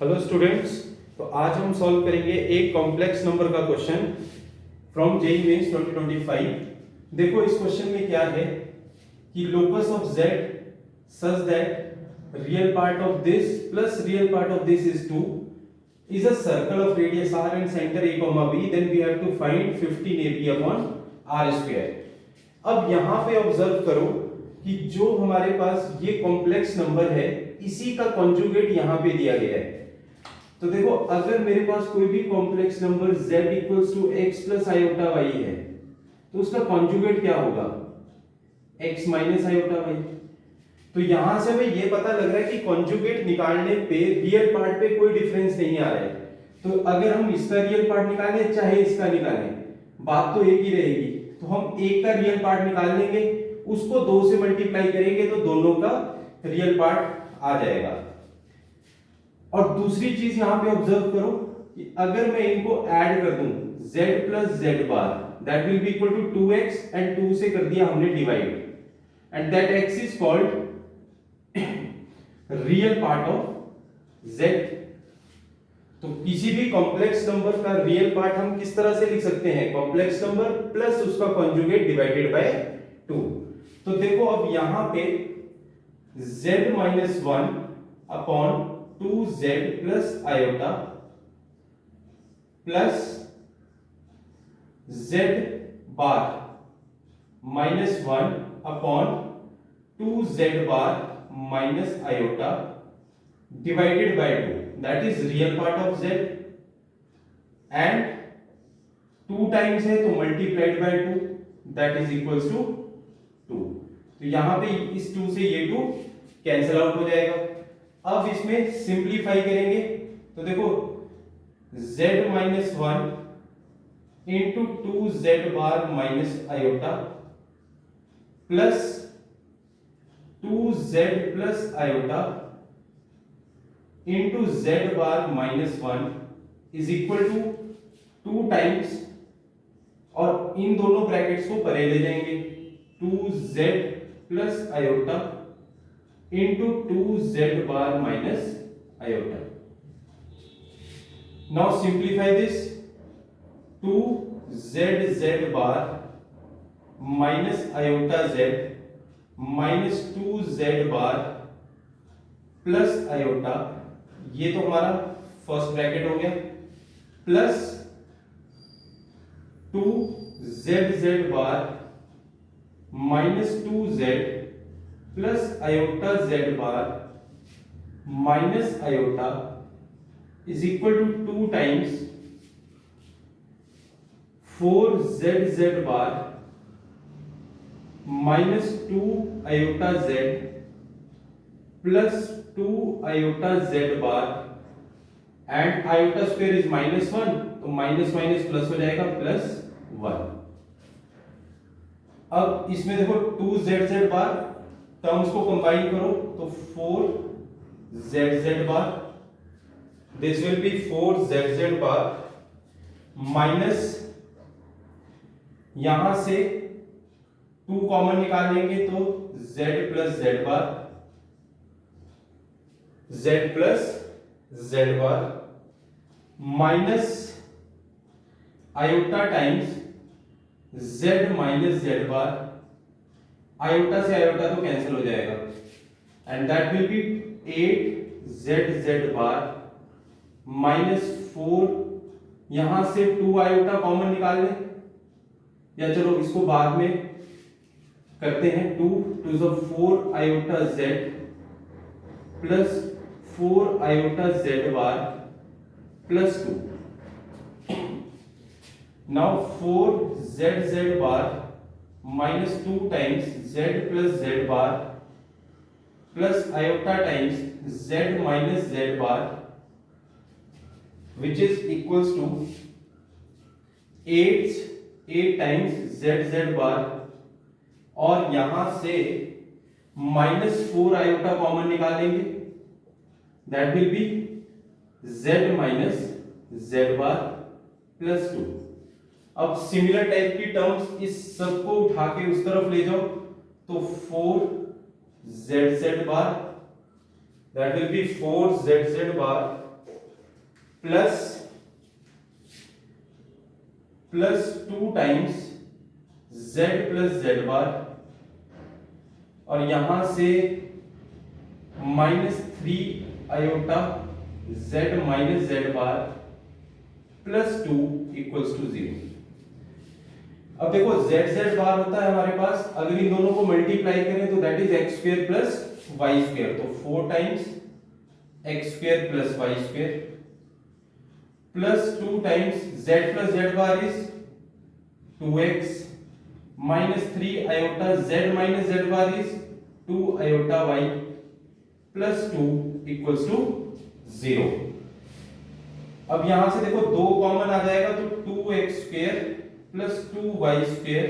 Hello students. तो आज हम सॉल्व करेंगे एक कॉम्प्लेक्स नंबर का क्वेश्चन फ्रॉम जेईई मेंस 2025। देखो इस क्वेश्चन में क्या है कि locus of z such that real part of this plus real part of this is 2 is a circle of radius r and center a comma b, then we have to find 15ab upon r square। अब यहां पे observe करो कि जो हमारे पास ये complex number है इसी का कॉन्जुगेट यहां पे दिया गया है। तो देखो अगर मेरे पास कोई भी complex number z equals to x plus iota y है तो उसका कॉन्जुगेट क्या होगा, x माइनस आयोटा y। तो यहां से हमें ये पता लग रहा है कि कॉन्जुगेट निकालने पे रियल पार्ट पे कोई डिफरेंस नहीं आ रहा है। तो अगर हम इसका रियल पार्ट निकालें चाहे इसका निकालें बात तो एक ही रहेगी। तो हम एक का रियल पार्ट निकाल लेंगे, उसको 2 से मल्टीप्लाई करेंगे तो दोनों का रियल पार्ट आ जाएगा। और दूसरी चीज यहां पे ऑब्जर्व करो कि अगर मैं इनको ऐड कर दूं z plus z bar that will be equal to 2x and 2 से कर दिया हमने divide and that x is called real part of z। तो किसी भी कॉम्प्लेक्स नंबर का रियल पार्ट हम किस तरह से लिख सकते हैं, कॉम्प्लेक्स नंबर प्लस उसका कॉन्जुगेट डिवाइडेड बाय 2। तो देखो अब यहां पे z minus 1 upon 2z plus iota plus z bar minus 1 upon 2z bar minus iota divided by 2 that is real part of z and 2 times है तो multiplied by 2 that is equals to 2। तो यहां पे इस 2 से ये 2 cancel out हो जाएगा। अब इसमें सिंप्लीफाई करेंगे तो देखो z minus 1 into 2z bar minus iota plus 2z plus iota into z bar minus 1 is equal to 2 times और इन दोनों ब्रैकेट्स को परे ले जाएंगे 2z प्लस आयोटा into 2z bar minus iota। Now simplify this 2z bar minus iota z minus 2z bar plus iota, ये तो हमारा फर्स्ट ब्रैकेट हो गया, plus 2z bar minus 2z plus iota z bar minus iota is equal to 2 times 4z bar minus 2 iota z plus 2 iota z bar and iota square is minus 1 तो minus minus plus हो जाएगा plus 1। अब इसमें देखो 2z बार terms को combine करो तो 4z bar this will be 4z bar minus यहां से 2 कॉमन निकाल लेंगे तो z plus z bar z plus z bar minus iota times z minus z bar, iota से आयोटा तो कैंसिल हो जाएगा and that will be 8z bar minus 4 यहां से 2 आयोटा कॉमन निकाल लें या चलो इसको बाद में करते हैं 2 2 4 iota z plus 4 iota z bar plus 2। Now 4z bar minus 2 times z plus z bar plus iota times z minus z bar which is equals to 8 times z bar और यहां से minus 4 iota कॉमन निकालेंगे that will be z minus z bar plus 2। अब similar type की terms इस सबको उठा के उस तरफ ले जाओ तो 4z bar that will be 4z bar plus 2 times z plus z bar, और यहां से -3 iota z minus z bar plus 2 equals to 0। अब देखो z z बार होता है हमारे पास, अगर इन दोनों को मल्टीप्लाई करें तो that is x square plus y square, तो 4 times x square plus y square plus 2 times z plus z bar is 2x minus 3 iota z minus z bar is 2 iota y plus 2 equals to 0। अब यहां से देखो 2 common आ जाएगा तो 2x square plus 2y square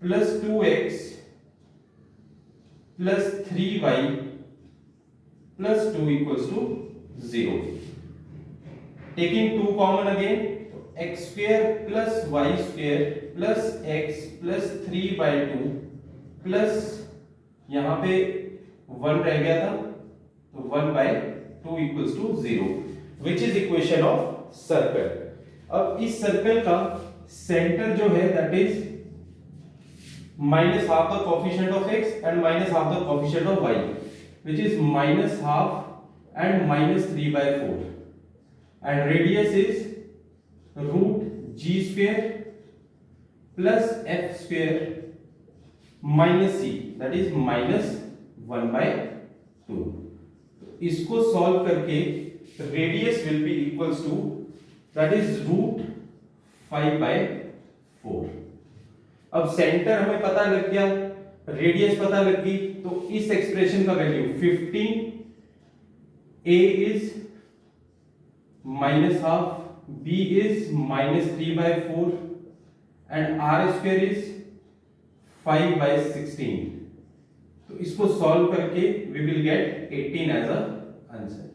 plus 2x plus 3y plus 2 equals to 0। Taking 2 common again, तो x square plus y square plus x plus 3/2 plus यहां पे 1 रह गया था तो 1/2 equals to 0, which is equation of circle. अब इस circle का सेंटर जो है that is minus half the coefficient of x and minus half the coefficient of y, which is minus half and minus 3/4, and radius is root g square plus f square minus c, that is minus 1/2। इसको solve करके radius will be equals to that is root 5/4। अब centre हमें पता लग गया, radius पता लग गई, तो इस एक्सप्रेशन का value 15, a is minus half, b is minus 3/4 and r square is 5/16। तो इसको सॉल्व करके we will get 18 as a answer.